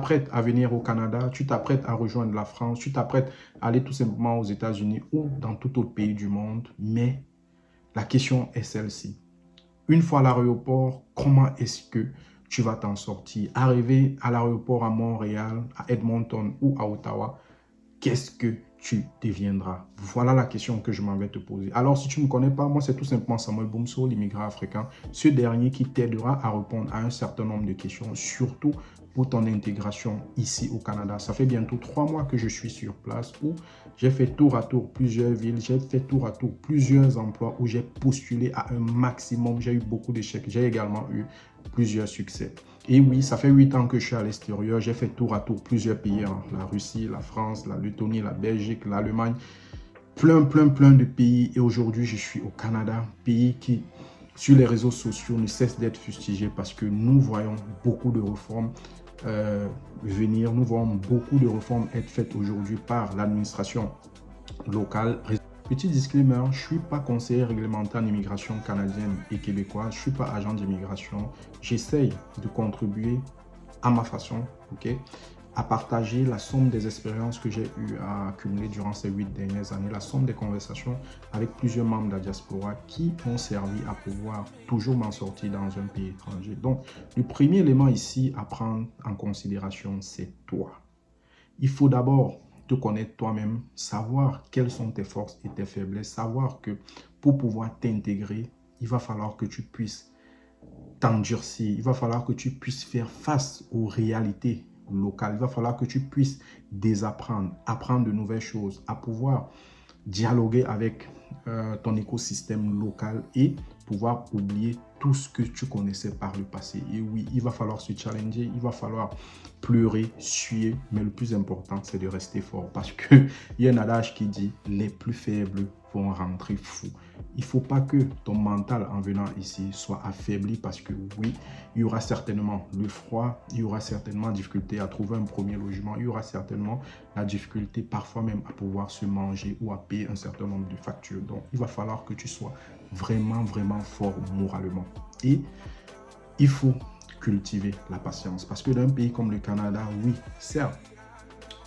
t'apprêtes à venir au Canada, tu t'apprêtes à rejoindre la France, tu t'apprêtes à aller tout simplement aux États-Unis ou dans tout autre pays du monde. Mais la question est celle-ci. Une fois à l'aéroport, comment est-ce que tu vas t'en sortir? Arrivé à l'aéroport à Montréal, à Edmonton ou à Ottawa, qu'est-ce que tu deviendras? Voilà la question que je m'en vais te poser. Alors, si tu ne me connais pas, moi, c'est tout simplement Samuel Boumso, l'immigrant africain. Ce dernier qui t'aidera à répondre à un certain nombre de questions, surtout pour ton intégration ici au Canada. Ça fait bientôt 3 mois que je suis sur place où j'ai fait tour à tour plusieurs villes, j'ai fait tour à tour plusieurs emplois où j'ai postulé à un maximum. J'ai eu beaucoup d'échecs. J'ai également eu plusieurs succès. Et oui, ça fait 8 ans que je suis à l'extérieur. J'ai fait tour à tour plusieurs pays, hein. La Russie, la France, la Lettonie, la Belgique, l'Allemagne. Plein de pays. Et aujourd'hui, je suis au Canada, pays qui, sur les réseaux sociaux, ne cesse d'être fustigé parce que nous voyons beaucoup de réformes venir. Nous voyons beaucoup de réformes être faites aujourd'hui par l'administration locale. Petit disclaimer, je ne suis pas conseiller réglementaire en immigration canadienne et québécoise, je ne suis pas agent d'immigration. J'essaye de contribuer à ma façon, à partager la somme des expériences que j'ai eu à accumuler durant ces 8 dernières années, la somme des conversations avec plusieurs membres de la diaspora qui ont servi à pouvoir toujours m'en sortir dans un pays étranger. Donc, le premier élément ici à prendre en considération, c'est toi. Il faut d'abord te connaître toi-même, savoir quelles sont tes forces et tes faiblesses, savoir que pour pouvoir t'intégrer, il va falloir que tu puisses t'endurcir, il va falloir que tu puisses faire face aux réalités locales, il va falloir que tu puisses désapprendre, apprendre de nouvelles choses, à pouvoir dialoguer avec ton écosystème local et pouvoir oublier tout ce que tu connaissais par le passé. Et oui, il va falloir se challenger, il va falloir pleurer, suer, mais le plus important, c'est de rester fort parce qu'il y a un adage qui dit « les plus faibles vont rentrer fous ». Il ne faut pas que ton mental en venant ici soit affaibli parce que oui, il y aura certainement le froid, il y aura certainement la difficulté à trouver un premier logement, il y aura certainement la difficulté parfois même à pouvoir se manger ou à payer un certain nombre de factures. Donc, il va falloir que tu sois vraiment fort moralement. Et il faut cultiver la patience parce que dans un pays comme le Canada, oui, certes,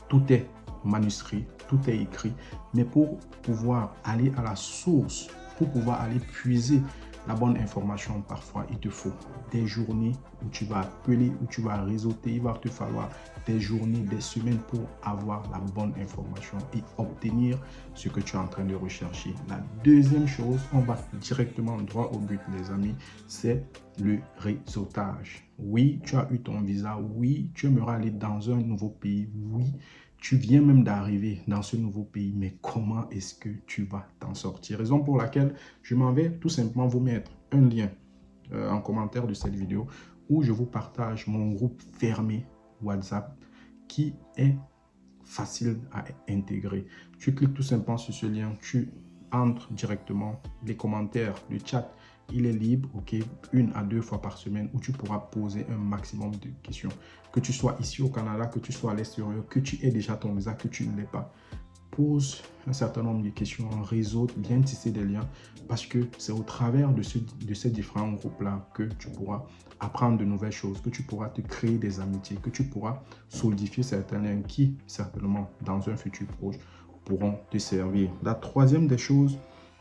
tout est manuscrit, tout est écrit, mais pour pouvoir aller à la source, pour pouvoir aller puiser la bonne information, parfois, il te faut des journées où tu vas appeler, où tu vas réseauter. Il va te falloir des journées, des semaines pour avoir la bonne information et obtenir ce que tu es en train de rechercher. La deuxième chose, on va directement droit au but, les amis, c'est le réseautage. Oui, tu as eu ton visa. Oui, tu aimerais aller dans un nouveau pays. Oui, tu viens même d'arriver dans ce nouveau pays, mais comment est-ce que tu vas t'en sortir? Raison pour laquelle je m'en vais tout simplement vous mettre un lien en commentaire de cette vidéo où je vous partage mon groupe fermé WhatsApp qui est facile à intégrer. Tu cliques tout simplement sur ce lien, tu entres directement, les commentaires, le chat, il est libre, ok, 1 à 2 fois par semaine où tu pourras poser un maximum de questions. Que tu sois ici au Canada, que tu sois à l'extérieur, que tu aies déjà ton visa, que tu ne l'aies pas. Pose un certain nombre de questions, réseau, bien tisser des liens parce que c'est au travers de ces différents groupes-là que tu pourras apprendre de nouvelles choses, que tu pourras te créer des amitiés, que tu pourras solidifier certains liens qui, certainement, dans un futur proche, pourront te servir. La troisième des choses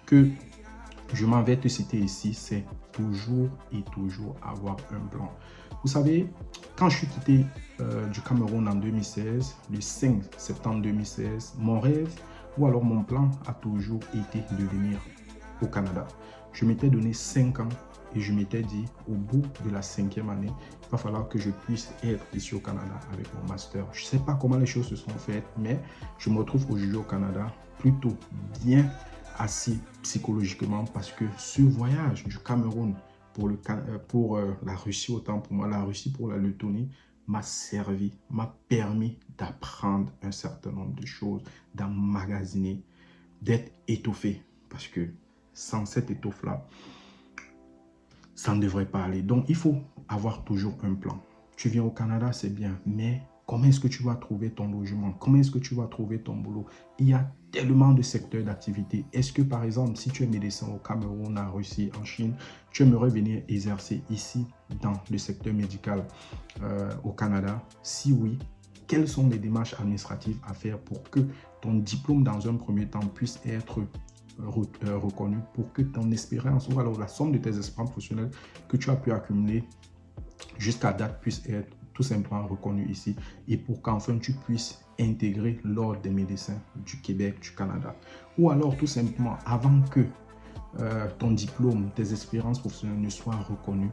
que je m'en vais te citer ici, c'est toujours et toujours avoir un plan. Vous savez, quand je suis quitté du Cameroun en 2016, le 5 septembre 2016, mon rêve ou alors mon plan a toujours été de venir au Canada. Je m'étais donné 5 ans et je m'étais dit, au bout de la 5e année, il va falloir que je puisse être ici au Canada avec mon master. Je ne sais pas comment les choses se sont faites, mais je me retrouve aujourd'hui au Canada plutôt bien assis psychologiquement parce que ce voyage du Cameroun pour la Russie, autant pour moi, la Russie pour la Lettonie, m'a servi, m'a permis d'apprendre un certain nombre de choses, d'emmagasiner, d'être étoffé parce que sans cette étoffe-là, ça ne devrait pas aller. Donc, il faut avoir toujours un plan. tu viens au Canada, c'est bien, mais comment est-ce que tu vas trouver ton logement? Comment est-ce que tu vas trouver ton boulot? Il y a tellement de secteurs d'activité. Est-ce que, par exemple, si tu es médecin au Cameroun, en Russie, en Chine, tu aimerais venir exercer ici dans le secteur médical au Canada? Si oui, quelles sont les démarches administratives à faire pour que ton diplôme, dans un premier temps, puisse être reconnu, pour que ton expérience ou alors la somme de tes expériences professionnelles que tu as pu accumuler jusqu'à date puisse être tout simplement reconnue ici et pour qu'enfin tu puisses intégrer l'ordre des médecins du Québec, du Canada. Ou alors tout simplement avant que ton diplôme, tes expériences professionnelles ne soient reconnues,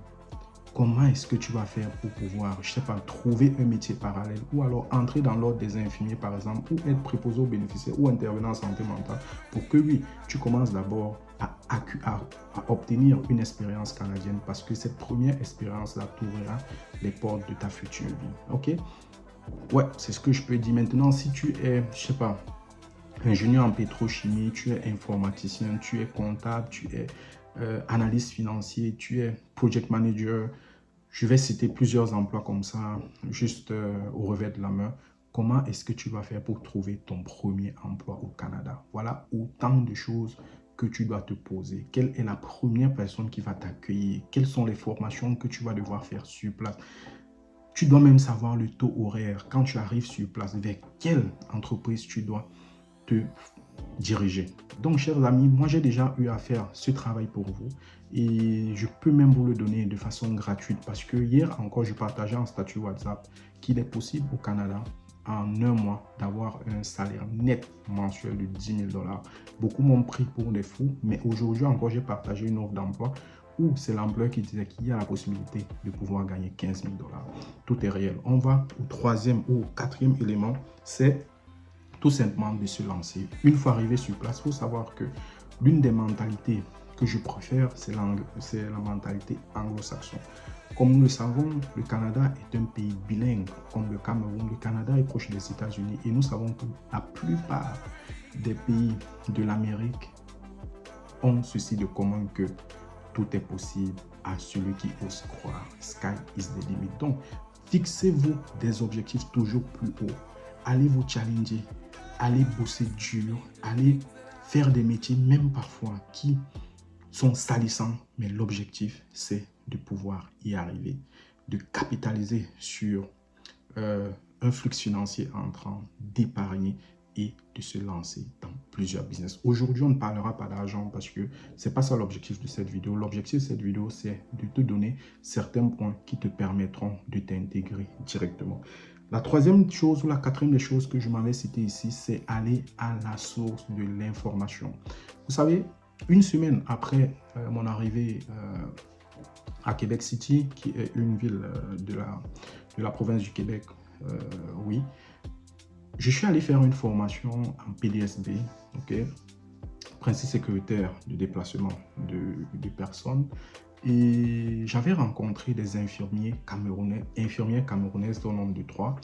comment est-ce que tu vas faire pour pouvoir, je ne sais pas, trouver un métier parallèle ou alors entrer dans l'ordre des infirmiers par exemple ou être préposé aux bénéficiaires ou intervenant en santé mentale pour que oui, tu commences d'abord à obtenir une expérience canadienne parce que cette première expérience-là t'ouvrira les portes de ta future vie. Ok? Ouais, c'est ce que je peux dire. Maintenant, si tu es, je ne sais pas, ingénieur en pétrochimie, tu es informaticien, tu es comptable, tu es analyste financier, tu es project manager. Je vais citer plusieurs emplois comme ça, juste au revers de la main. Comment est-ce que tu vas faire pour trouver ton premier emploi au Canada? Voilà autant de choses que tu dois te poser. Quelle est la première personne qui va t'accueillir? Quelles sont les formations que tu vas devoir faire sur place? Tu dois même savoir le taux horaire quand tu arrives sur place, vers quelle entreprise tu dois te diriger. Donc, chers amis, moi, j'ai déjà eu à faire ce travail pour vous et je peux même vous le donner de façon gratuite parce que hier encore, je partageais en statut WhatsApp qu'il est possible au Canada en un mois d'avoir un salaire net mensuel de 10 000 $. Beaucoup m'ont pris pour des fous, mais aujourd'hui encore, j'ai partagé une offre d'emploi où c'est l'employeur qui disait qu'il y a la possibilité de pouvoir gagner 15 000 $. Tout est réel. On va au troisième ou au quatrième élément, c'est tout simplement de se lancer. Une fois arrivé sur place, il faut savoir que l'une des mentalités que je préfère, c'est la mentalité anglo-saxonne. Comme nous le savons, le Canada est un pays bilingue, comme le Cameroun. Le Canada est proche des États-Unis et nous savons que la plupart des pays de l'Amérique ont ceci de commun que tout est possible à celui qui ose croire. Sky is the limit. Donc, fixez-vous des objectifs toujours plus hauts. Allez vous challenger, allez bosser dur, allez faire des métiers, même parfois, qui sont salissants. Mais l'objectif, c'est de pouvoir y arriver, de capitaliser sur un flux financier entrant, d'épargner et de se lancer dans plusieurs business. Aujourd'hui, on ne parlera pas d'argent parce que ce n'est pas ça l'objectif de cette vidéo. L'objectif de cette vidéo, c'est de te donner certains points qui te permettront de t'intégrer directement. La troisième chose ou la quatrième des choses que je m'avais cité ici, c'est aller à la source de l'information. Vous savez, une semaine après mon arrivée à Québec City, qui est une ville de la province du Québec, oui, je suis allé faire une formation en PDSB, ok, principe sécuritaire de déplacement de personnes. Et j'avais rencontré des infirmières camerounaises au nombre de 3.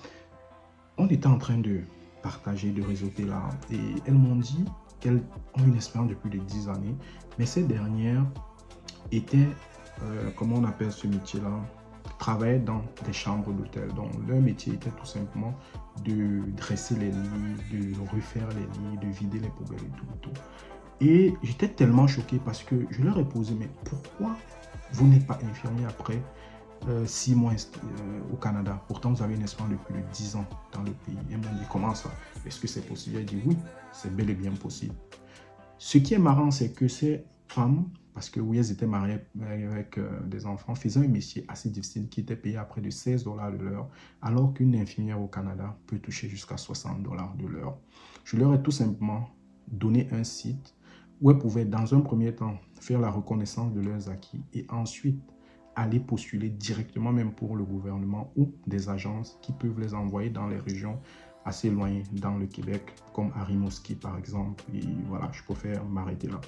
On était en train de partager, de réseauter là. Et elles m'ont dit qu'elles ont une expérience de plus de 10 années. Mais ces dernières étaient, comment on appelle ce métier-là, travaillaient dans des chambres d'hôtel. Donc leur métier était tout simplement de dresser les lits, de refaire les lits, de vider les poubelles et tout. Et j'étais tellement choqué parce que je leur ai posé, mais pourquoi vous n'êtes pas infirmier après 6 mois au Canada? Pourtant, vous avez une expérience de plus de 10 ans dans le pays. Elles m'ont dit, comment ça? Est-ce que c'est possible? J'ai dit, oui, c'est bel et bien possible. Ce qui est marrant, c'est que ces femmes, parce que oui, elles étaient mariées avec des enfants, faisaient un métier assez difficile qui était payé à près de 16 $ de l'heure, alors qu'une infirmière au Canada peut toucher jusqu'à 60 $ de l'heure. Je leur ai tout simplement donné un site où elles pouvaient, dans un premier temps, faire la reconnaissance de leurs acquis et ensuite aller postuler directement même pour le gouvernement ou des agences qui peuvent les envoyer dans les régions assez éloignées dans le Québec, comme à Rimouski par exemple. Et voilà, je préfère m'arrêter là.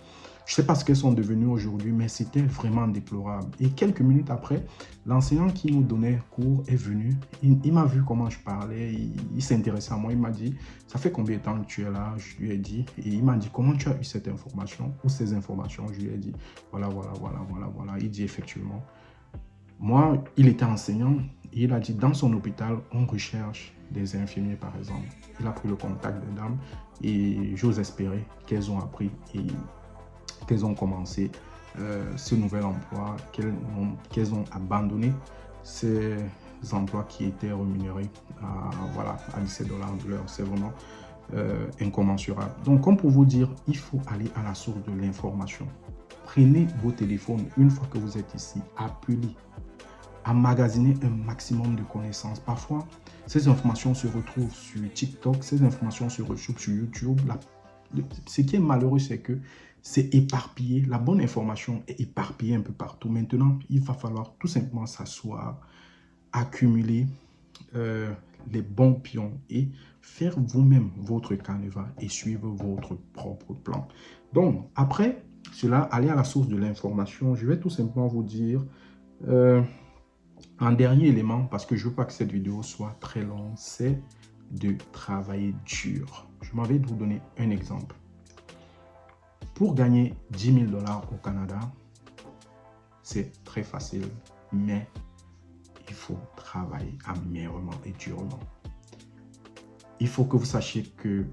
Je ne sais pas ce qu'elles sont devenues aujourd'hui, mais c'était vraiment déplorable. Et quelques minutes après, l'enseignant qui nous donnait cours est venu. Il m'a vu comment je parlais, il s'intéressait à moi. Il m'a dit, ça fait combien de temps que tu es là? Je lui ai dit. Et il m'a dit, comment tu as eu cette information ou ces informations? Je lui ai dit, voilà. Il dit effectivement. Moi, il était enseignant Et il a dit, dans son hôpital, on recherche des infirmiers, par exemple. Il a pris le contact des dames et j'ose espérer qu'elles ont appris et qu'elles ont commencé ce nouvel emploi, qu'elles ont abandonné ces emplois qui étaient rémunérés à 17 $ de l'heure. C'est vraiment incommensurable. Donc, comme pour vous dire, il faut aller à la source de l'information. Prenez vos téléphones une fois que vous êtes ici, appelez, emmagasiner un maximum de connaissances. Parfois, ces informations se retrouvent sur TikTok, ces informations se retrouvent sur YouTube. Ce qui est malheureux, c'est que c'est éparpillé. La bonne information est éparpillée un peu partout. Maintenant, il va falloir tout simplement s'asseoir, accumuler les bons pions et faire vous-même votre canevas et suivre votre propre plan. Donc, après cela, aller à la source de l'information, je vais tout simplement vous dire un dernier élément, parce que je ne veux pas que cette vidéo soit très longue, c'est de travailler dur. Je m'en vais vous donner un exemple. Pour gagner 10 000 $ au Canada, c'est très facile, mais il faut travailler amèrement et durement. Il faut que vous sachiez que,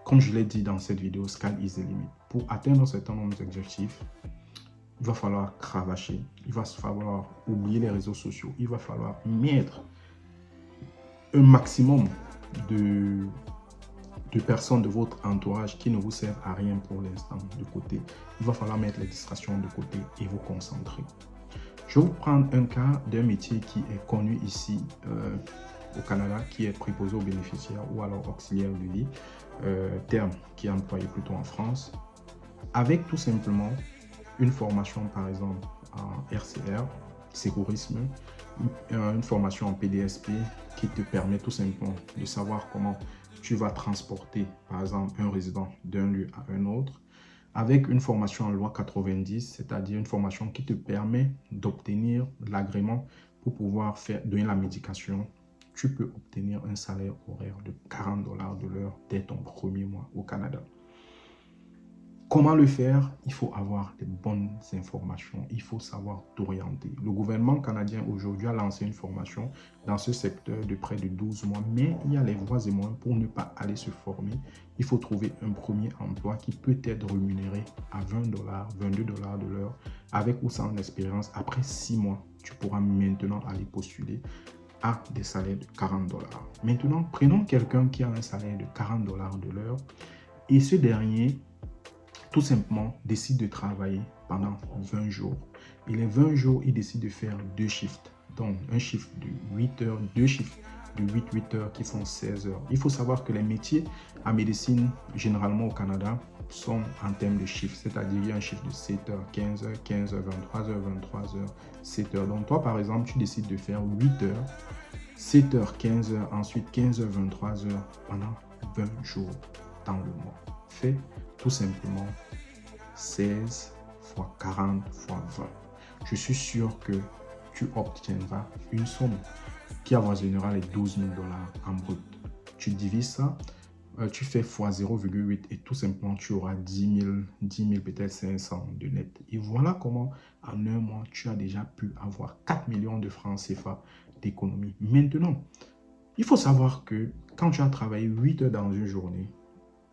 comme je l'ai dit dans cette vidéo, sky is the limit. Pour atteindre un certain nombre d'objectifs, il va falloir cravacher, il va falloir oublier les réseaux sociaux, il va falloir mettre un maximum de personnes de votre entourage qui ne vous servent à rien pour l'instant de côté. Il va falloir mettre les distractions de côté et vous concentrer. Je vais vous prendre un cas d'un métier qui est connu ici au Canada, qui est préposé aux bénéficiaires ou alors auxiliaire de vie, terme qui est employé plutôt en France, avec tout simplement une formation par exemple en RCR, sécurisme, une formation en PDSP qui te permet tout simplement de savoir comment tu vas transporter par exemple un résident d'un lieu à un autre, avec une formation en loi 90, c'est-à-dire une formation qui te permet d'obtenir l'agrément pour pouvoir donner la médication. Tu peux obtenir un salaire horaire de 40 $ de l'heure dès ton premier mois au Canada. Comment le faire? Il faut avoir les bonnes informations, il faut savoir t'orienter. Le gouvernement canadien aujourd'hui a lancé une formation dans ce secteur de près de 12 mois, mais il y a les voies et moyens pour ne pas aller se former. Il faut trouver un premier emploi qui peut être rémunéré à 20 $, 22 $ de l'heure, avec ou sans expérience. Après 6 mois, tu pourras maintenant aller postuler à des salaires de 40 $. Maintenant, prenons quelqu'un qui a un salaire de 40 $ de l'heure et ce dernier tout simplement décide de travailler pendant 20 jours. Et les 20 jours, il décide de faire 2 shifts. Donc, un shift de 8 heures, 2 shifts de 8 heures qui font 16 heures. Il faut savoir que les métiers en médecine, généralement au Canada, sont en termes de shift. C'est-à-dire, il y a un shift de 7 heures, 15 heures, 15 heures, 23 heures, 23 heures, 7 heures. Donc, toi, par exemple, tu décides de faire 8 heures, 7 heures, 15 heures, ensuite 15 heures, 23 heures pendant 20 jours dans le mois. Fais tout simplement 16 fois 40 fois 20. Je suis sûr que tu obtiendras une somme qui avoisinera les 12 000 $ en brut. Tu divises ça, tu fais fois 0,8 et tout simplement tu auras 10 000 peut-être 500 de net. Et voilà comment en un mois tu as déjà pu avoir 4 millions de francs CFA d'économie. Maintenant, il faut savoir que quand tu as travaillé 8 heures dans une journée,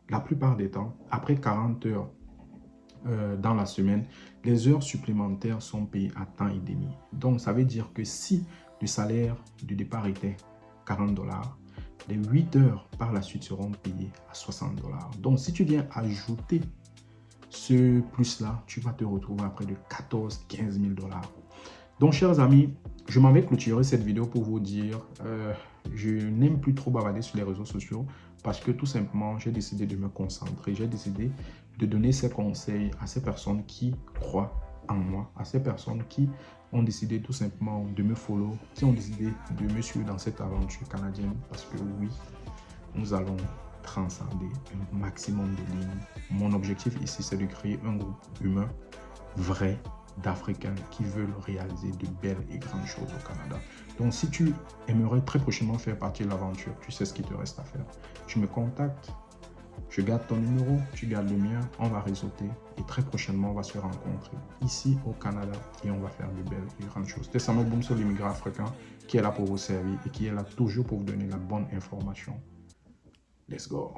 la plupart des temps, après 40 heures dans la semaine, les heures supplémentaires sont payées à temps et demi. Donc, ça veut dire que si le salaire du départ était 40 $, les 8 heures par la suite seront payées à 60 $. Donc, si tu viens ajouter ce plus-là, tu vas te retrouver à près de 14-15 000 $. Donc, chers amis, je m'en vais clôturer cette vidéo pour vous dire, je n'aime plus trop bavarder sur les réseaux sociaux parce que tout simplement, j'ai décidé de me concentrer. J'ai décidé de donner ces conseils à ces personnes qui croient en moi, à ces personnes qui ont décidé tout simplement de me follow, qui ont décidé de me suivre dans cette aventure canadienne parce que oui, nous allons transcender un maximum de lignes. Mon objectif ici, c'est de créer un groupe humain vrai d'Africains qui veulent réaliser de belles et grandes choses au Canada. Donc, si tu aimerais très prochainement faire partie de l'aventure, tu sais ce qu'il te reste à faire. Tu me contactes Je garde ton numéro, tu gardes le mien, on va réseauter et très prochainement, on va se rencontrer ici au Canada et on va faire de belles et grandes choses. C'était Samuel Boumso, l'immigrant africain, qui est là pour vous servir et qui est là toujours pour vous donner la bonne information. Let's go.